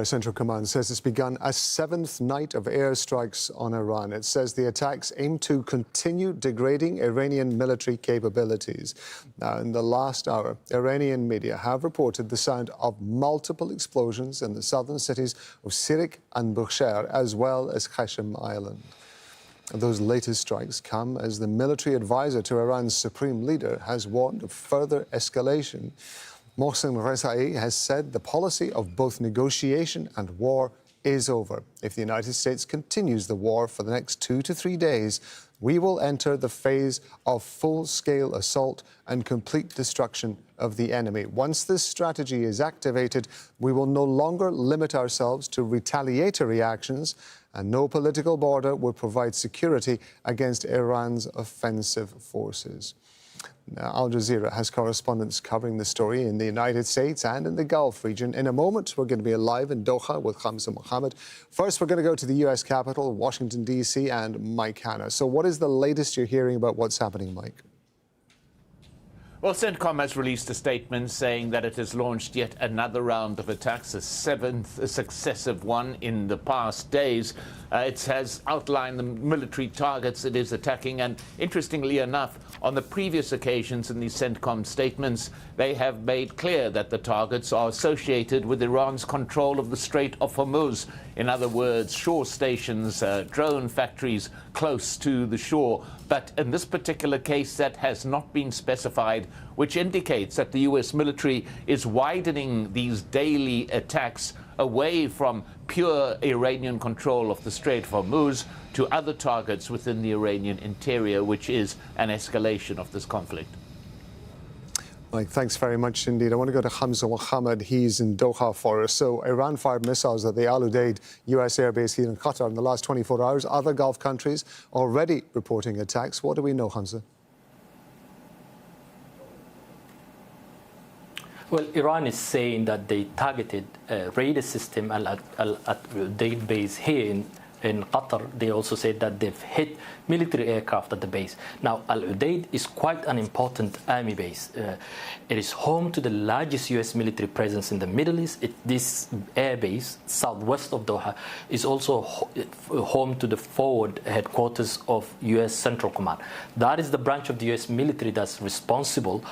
Central Command says it's begun a seventh night of airstrikes on Iran. It says the attacks aim to continue degrading Iranian military capabilities. Now, in the last hour, Iranian media have reported the sound of multiple explosions in the southern cities of Sirik and Bushehr, as well as Qeshm Island. Those latest strikes come as the military advisor to Iran's supreme leader has warned of further escalation. Mohsen Rezaei has said the policy of both negotiation and war is over. If the United States continues the war for the next 2 to 3 days, we will enter the phase of full-scale assault and complete destruction of the enemy. Once this strategy is activated, we will no longer limit ourselves to retaliatory actions, and no political border will provide security against Iran's offensive forces. Now, Al Jazeera has correspondents covering the story in the United States and in the Gulf region. In a moment, we're going to be live in Doha with Hamza Mohammed. First, we're going to go to the U.S. Capitol, Washington, D.C., and Mike Hanna. So what is the latest you're hearing about what's happening, Mike? Well, CENTCOM has released a statement saying that it has launched yet another round of attacks, a seventh successive one in the past days. It has outlined the military targets it is attacking, and interestingly enough, on the previous occasions in these CENTCOM statements, they have made clear that the targets are associated with Iran's control of the Strait of Hormuz. In other words, shore stations, drone factories close to the shore. But in this particular case, that has not been specified, which indicates that the U.S. military is widening these daily attacks away from pure Iranian control of the Strait of Hormuz to other targets within the Iranian interior, which is an escalation of this conflict. Mike, thanks very much indeed. I want to go to Hamza Mohammed. He's in Doha for us. So Iran fired missiles at the Al Udeid U.S. airbase here in Qatar in the last 24 hours. Other Gulf countries already reporting attacks. What do we know, Hamza? Well, Iran is saying that they targeted a radar system at Udeid base here in Qatar. They also said that they've hit military aircraft at the base. Now, Al Udeid is quite an important army base. It is home to the largest U.S. military presence in the Middle East. This air base, southwest of Doha, is also home to the forward headquarters of U.S. Central Command. That is the branch of the U.S. military that's responsible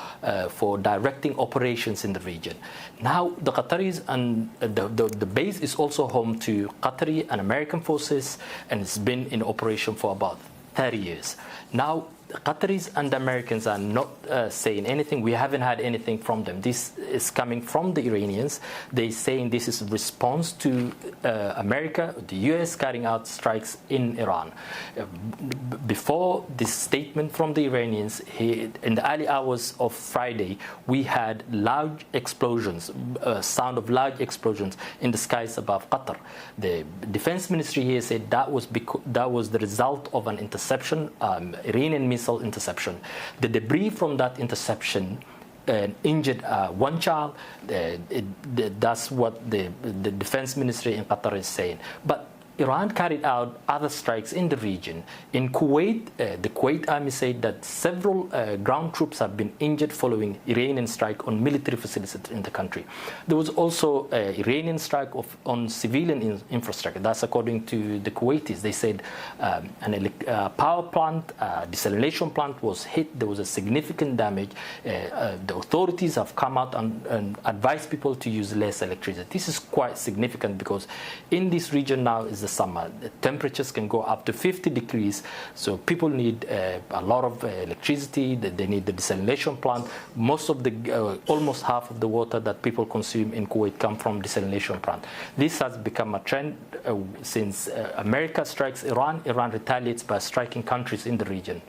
for directing operations in the region. Now, the Qataris and the base is also home to Qatari and American forces, and it's been in operation for about 30 years. Now, the Qataris and the Americans are not saying anything. We haven't had anything from them. This is coming from the Iranians. They're saying this is a response to America, the U.S. carrying out strikes in Iran. Before this statement from the Iranians, in the early hours of Friday, we had loud explosions, sound of large explosions in the skies above Qatar. The defense ministry here said that was the result of an interception, Iranian missile interception. The debris from that interception injured one child. That's what the defense ministry in Qatar is saying. But Iran carried out other strikes in the region. In Kuwait, the Kuwait army said that several ground troops have been injured following Iranian strike on military facilities in the country. There was also an Iranian strike on civilian infrastructure. That's according to the Kuwaitis. They said a power plant, desalination plant was hit. There was a significant damage. The authorities have come out and advised people to use less electricity. This is quite significant because in this region now is the summer. The temperatures can go up to 50 degrees, so people need a lot of electricity. They need the desalination plant. Most of the, almost half of the water that people consume in Kuwait come from desalination plant. This has become a trend since America strikes Iran. Iran retaliates by striking countries in the region.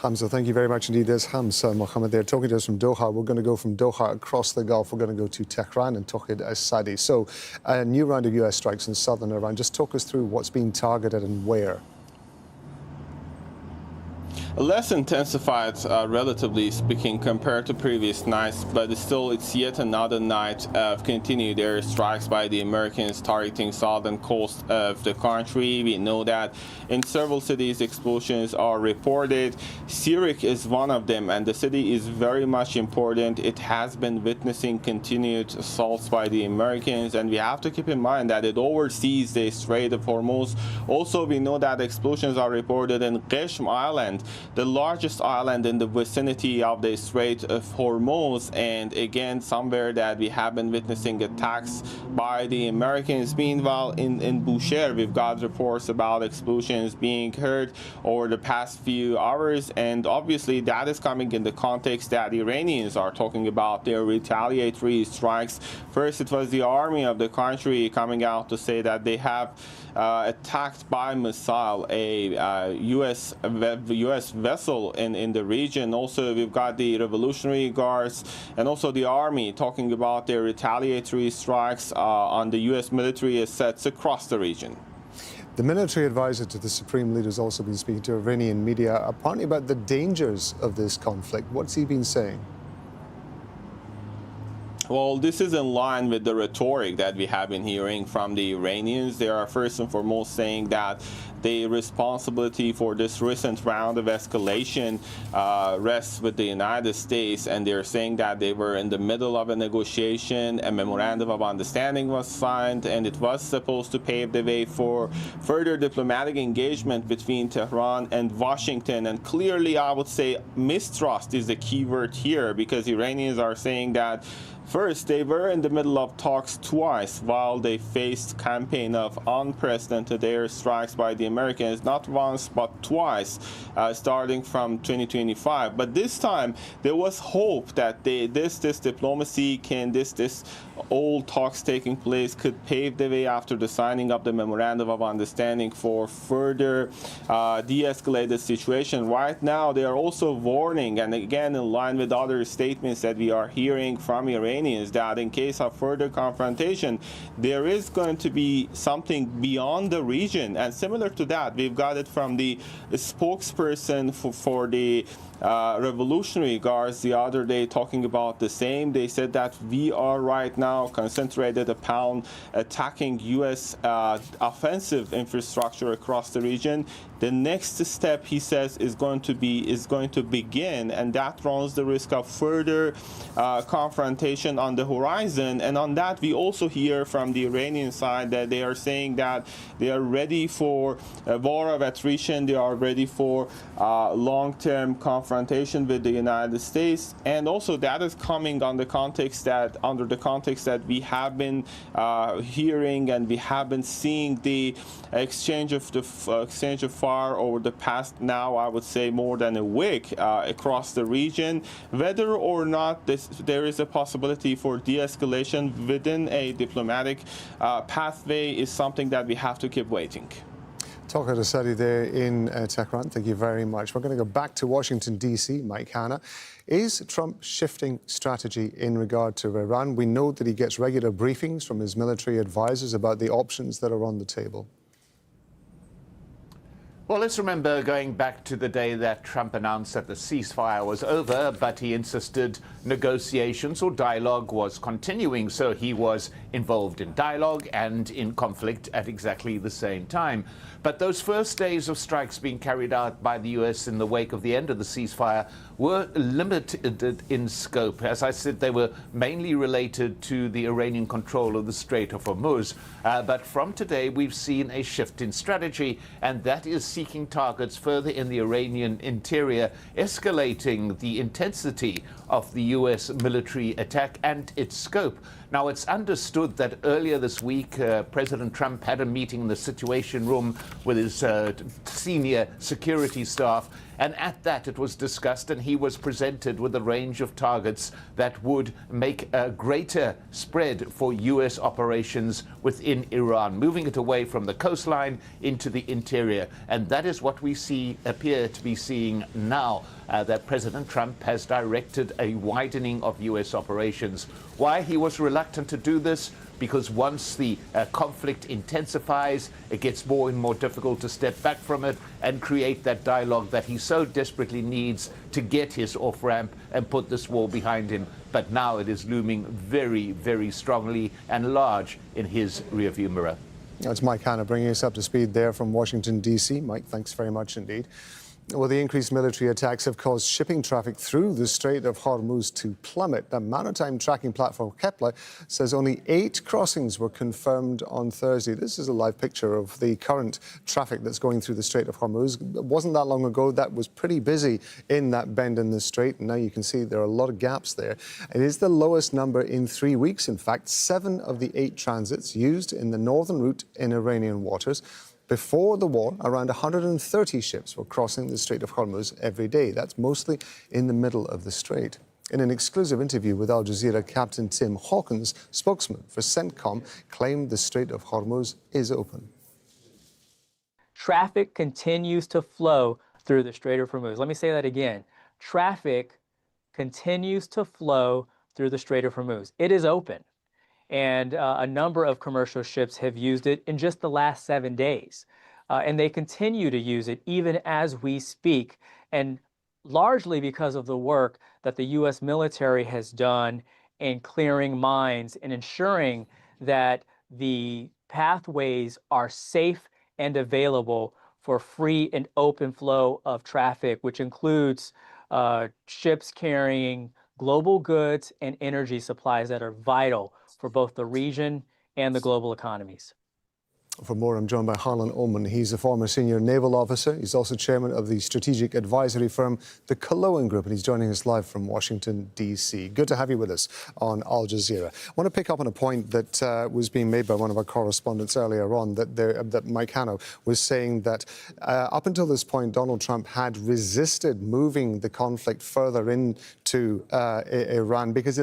Hamza, thank you very much indeed. There's Hamza Mohammed there talking to us from Doha. We're going to go from Doha across the Gulf. We're going to go to Tehran and Tawhid As-Sadi. So a new round of US strikes in southern Iran. Just talk us through what's being targeted and where. less intensified, relatively speaking, compared to previous nights, but still it's yet another night of continued airstrikes by the Americans targeting southern coast of the country. We know that in several cities explosions are reported. Sirik is one of them, and the city is very much important. It has been witnessing continued assaults by the Americans, and we have to keep in mind that it oversees the Strait of Hormuz. Also, we know that explosions are reported in Qeshm Island, the largest island in the vicinity of the Strait of Hormuz, and again somewhere that we have been witnessing attacks by the Americans. Meanwhile, in Bushehr, we've got reports about explosions being heard over the past few hours, and obviously that is coming in the context that Iranians are talking about their retaliatory strikes. First, it was the army of the country coming out to say that they have attacked by missile a U.S. vessel in the region. Also, we've got the Revolutionary Guards and also the army talking about their retaliatory strikes on the U.S. military assets across the region. The military advisor to the Supreme Leader has also been speaking to Iranian media, apparently about the dangers of this conflict. What's he been saying? Well, this is in line with the rhetoric that we have been hearing from the Iranians. They are first and foremost saying that the responsibility for this recent round of escalation rests with the United States, and they're saying that they were in the middle of a negotiation. A memorandum of understanding was signed, and it was supposed to pave the way for further diplomatic engagement between Tehran and Washington. And clearly, I would say mistrust is the key word here, because Iranians are saying that first, they were in the middle of talks twice while they faced campaign of unprecedented airstrikes by the Americans, not once but twice, starting from 2025. But this time, there was hope that this diplomacy this old talks taking place could pave the way after the signing of the memorandum of understanding for further de-escalated situation. Right now, they are also warning, and again in line with other statements that we are hearing from Iranians, that in case of further confrontation, there is going to be something beyond the region. And similar to that, we've got it from the spokesperson for the Revolutionary Guards the other day talking about the same. They said that we are right now concentrated upon attacking U.S. Offensive infrastructure across the region. The next step, he says, is going to begin, and that runs the risk of further confrontation on the horizon. And on that, we also hear from the Iranian side that they are saying that they are ready for a war of attrition. They are ready for long-term confrontation with the United States, and also that is coming under the context that we have been hearing, and we have been seeing the exchange of fire over the past, now I would say, more than a week across the region. Whether or not there is a possibility for de-escalation within a diplomatic pathway is something that we have to keep waiting. Talking to Sadi there in Tehran, thank you very much. We're going to go back to Washington, D.C. Mike Hanna. Is Trump shifting strategy in regard to Iran? We know that he gets regular briefings from his military advisors about the options that are on the table. Well, let's remember going back to the day that Trump announced that the ceasefire was over, but he insisted negotiations or dialogue was continuing. So he was involved in dialogue and in conflict at exactly the same time. But those first days of strikes being carried out by the U.S. in the wake of the end of the ceasefire were limited in scope. As I said, they were mainly related to the Iranian control of the Strait of Hormuz. But from today, we've seen a shift in strategy, and that is seeking targets further in the Iranian interior, escalating the intensity of the U.S. military attack and its scope. Now, it's understood that earlier this week, President Trump had a meeting in the Situation Room with his senior security staff, and at that it was discussed, and he was presented with a range of targets that would make a greater spread for U.S. operations within Iran, moving it away from the coastline into the interior. And that is what we appear to be seeing now, that President Trump has directed a widening of U.S. operations. Why he was reluctant to do this? because once the conflict intensifies, it gets more and more difficult to step back from it and create that dialogue that he so desperately needs to get his off-ramp and put this war behind him. But now it is looming very, very strongly and large in his rearview mirror. That's Mike Hanna bringing us up to speed there from Washington, D.C. Mike, thanks very much indeed. Well, the increased military attacks have caused shipping traffic through the Strait of Hormuz to plummet. The maritime tracking platform Kepler says only 8 crossings were confirmed on Thursday. This is a live picture of the current traffic that's going through the Strait of Hormuz. It wasn't that long ago that was pretty busy in that bend in the strait. And now you can see there are a lot of gaps there. It is the lowest number in 3 weeks. In fact, 7 of the 8 transits used in the northern route in Iranian waters. Before the war, around 130 ships were crossing the Strait of Hormuz every day. That's mostly in the middle of the strait. In an exclusive interview with Al Jazeera, Captain Tim Hawkins, spokesman for CENTCOM, claimed the Strait of Hormuz is open. Traffic continues to flow through the Strait of Hormuz. Let me say that again. Traffic continues to flow through the Strait of Hormuz. It is open. And a number of commercial ships have used it in just the last 7 days. And they continue to use it even as we speak, and largely because of the work that the U.S. military has done in clearing mines and ensuring that the pathways are safe and available for free and open flow of traffic, which includes ships carrying global goods and energy supplies that are vital for both the region and the global economies. For more, I'm joined by Harlan Ullman. He's a former senior naval officer. He's also chairman of the strategic advisory firm, the Coloan Group, and he's joining us live from Washington, D.C. Good to have you with us on Al Jazeera. I want to pick up on a point that was being made by one of our correspondents earlier on, that Mike Hanna was saying that up until this point, Donald Trump had resisted moving the conflict further into Iran because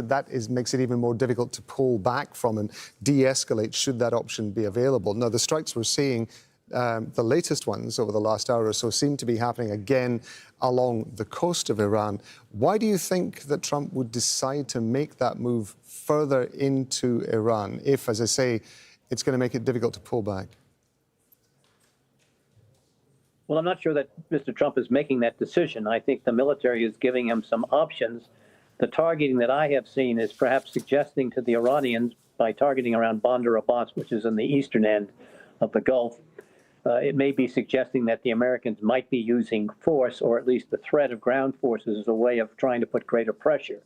makes it even more difficult to pull back from and de-escalate should that option be available. Now, the strikes we're seeing, the latest ones over the last hour or so, seem to be happening again along the coast of Iran. Why do you think that Trump would decide to make that move further into Iran if, as I say, it's going to make it difficult to pull back? Well, I'm not sure that Mr. Trump is making that decision. I think the military is giving him some options. The targeting that I have seen is perhaps suggesting to the Iranians, by targeting around Bandar Abbas, which is in the eastern end of the Gulf, it may be suggesting that the Americans might be using force, or at least the threat of ground forces, as a way of trying to put greater pressure.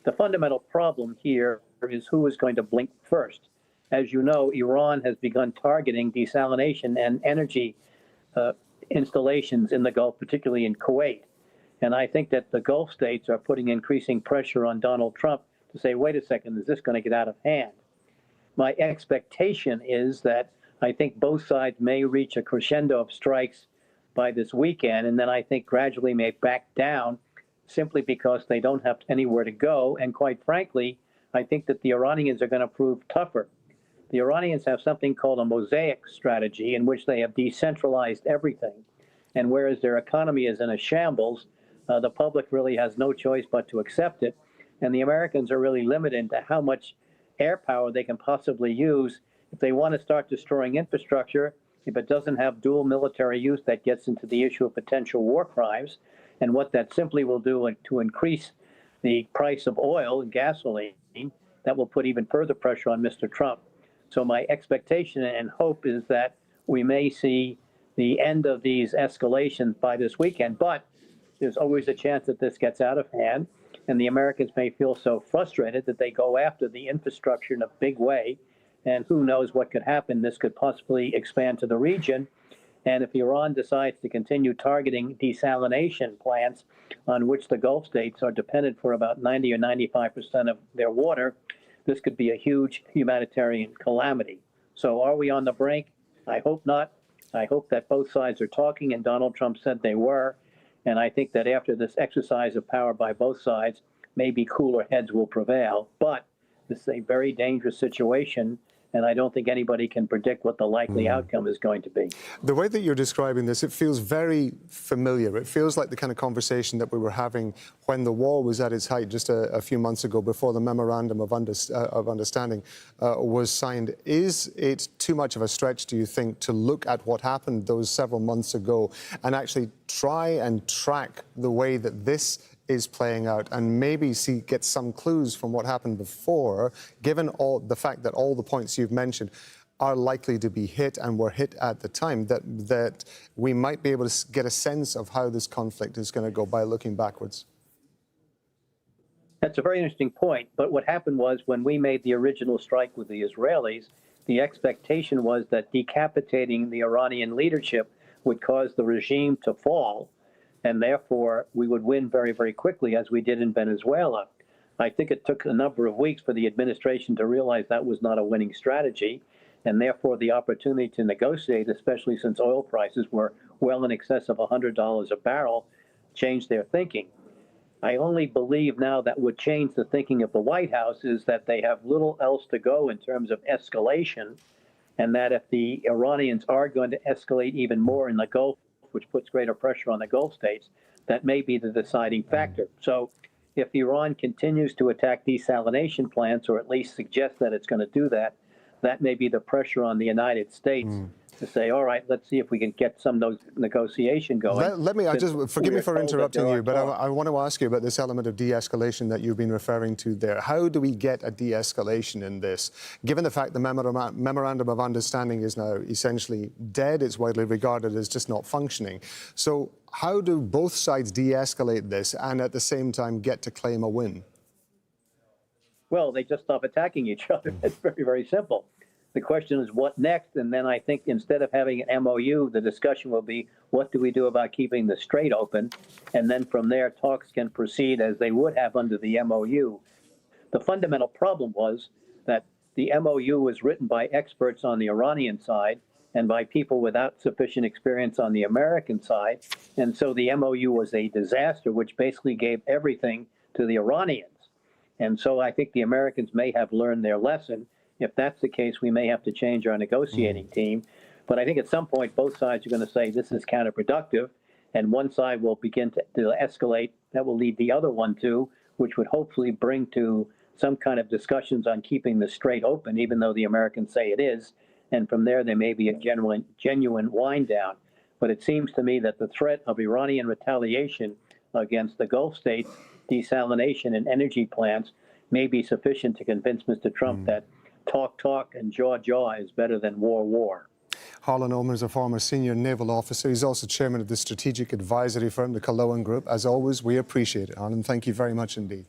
The fundamental problem here is who is going to blink first. As you know, Iran has begun targeting desalination and energy installations in the Gulf, particularly in Kuwait. And I think that the Gulf states are putting increasing pressure on Donald Trump to say, wait a second, is this going to get out of hand? My expectation is that I think both sides may reach a crescendo of strikes by this weekend, and then I think gradually may back down simply because they don't have anywhere to go. And quite frankly, I think that the Iranians are going to prove tougher. The Iranians have something called a mosaic strategy in which they have decentralized everything. And whereas their economy is in a shambles, the public really has no choice but to accept it. And the Americans are really limited to how much air power they can possibly use. If they want to start destroying infrastructure, if it doesn't have dual military use, that gets into the issue of potential war crimes. And what that simply will do to increase the price of oil and gasoline, that will put even further pressure on Mr. Trump. So my expectation and hope is that we may see the end of these escalations by this weekend. But there's always a chance that this gets out of hand, and the Americans may feel so frustrated that they go after the infrastructure in a big way. And who knows what could happen. This could possibly expand to the region. And if Iran decides to continue targeting desalination plants on which the Gulf states are dependent for about 90 or 95% of their water, this could be a huge humanitarian calamity. So are we on the brink? I hope not. I hope that both sides are talking, and Donald Trump said they were. And I think that after this exercise of power by both sides, maybe cooler heads will prevail. But this is a very dangerous situation, and I don't think anybody can predict what the likely outcome is going to be. The way that you're describing this, it feels very familiar. It feels like the kind of conversation that we were having when the war was at its height just a few months ago, before the Memorandum of Understanding was signed. Is it too much of a stretch, do you think, to look at what happened those several months ago and actually try and track the way that this is playing out and maybe get some clues from what happened before, given all the fact that all the points you've mentioned are likely to be hit and were hit at the time, that we might be able to get a sense of how this conflict is going to go by looking backwards? That's a very interesting point. But what happened was, when we made the original strike with the Israelis, the expectation was that decapitating the Iranian leadership would cause the regime to fall, and therefore we would win very, very quickly, as we did in Venezuela. I think it took a number of weeks for the administration to realize that was not a winning strategy, and therefore the opportunity to negotiate, especially since oil prices were well in excess of $100 a barrel, changed their thinking. I only believe now that would change the thinking of the White House is that they have little else to go in terms of escalation, and that if the Iranians are going to escalate even more in the Gulf, which puts greater pressure on the Gulf states, that may be the deciding factor. So if Iran continues to attack desalination plants, or at least suggest that it's going to do that, that may be the pressure on the United States to say, all right, let's see if we can get some negotiation going. Forgive me for interrupting you, but I want to ask you about this element of de-escalation that you've been referring to there. How do we get a de-escalation in this, given the fact the Memorandum of Understanding is now essentially dead? It's widely regarded as just not functioning. So how do both sides de-escalate this and at the same time get to claim a win? Well, they just stop attacking each other. It's very, very simple. The question is, what next? And then I think instead of having an MOU, the discussion will be, what do we do about keeping the strait open? And then from there, talks can proceed as they would have under the MOU. The fundamental problem was that the MOU was written by experts on the Iranian side and by people without sufficient experience on the American side. And so the MOU was a disaster, which basically gave everything to the Iranians. And so I think the Americans may have learned their lesson. If that's the case, we may have to change our negotiating team. But I think at some point, both sides are going to say this is counterproductive, and one side will begin to escalate. That will lead the other one to, which would hopefully bring to some kind of discussions on keeping the strait open, even though the Americans say it is. And from there may be a genuine wind down. But it seems to me that the threat of Iranian retaliation against the Gulf states, desalination and energy plants, may be sufficient to convince Mr. Trump that talk and jaw is better than war. Harlan Ullman is a former senior naval officer. He's also chairman of the strategic advisory firm, the Coloan Group. As always, we appreciate it, Harlan. Thank you very much indeed.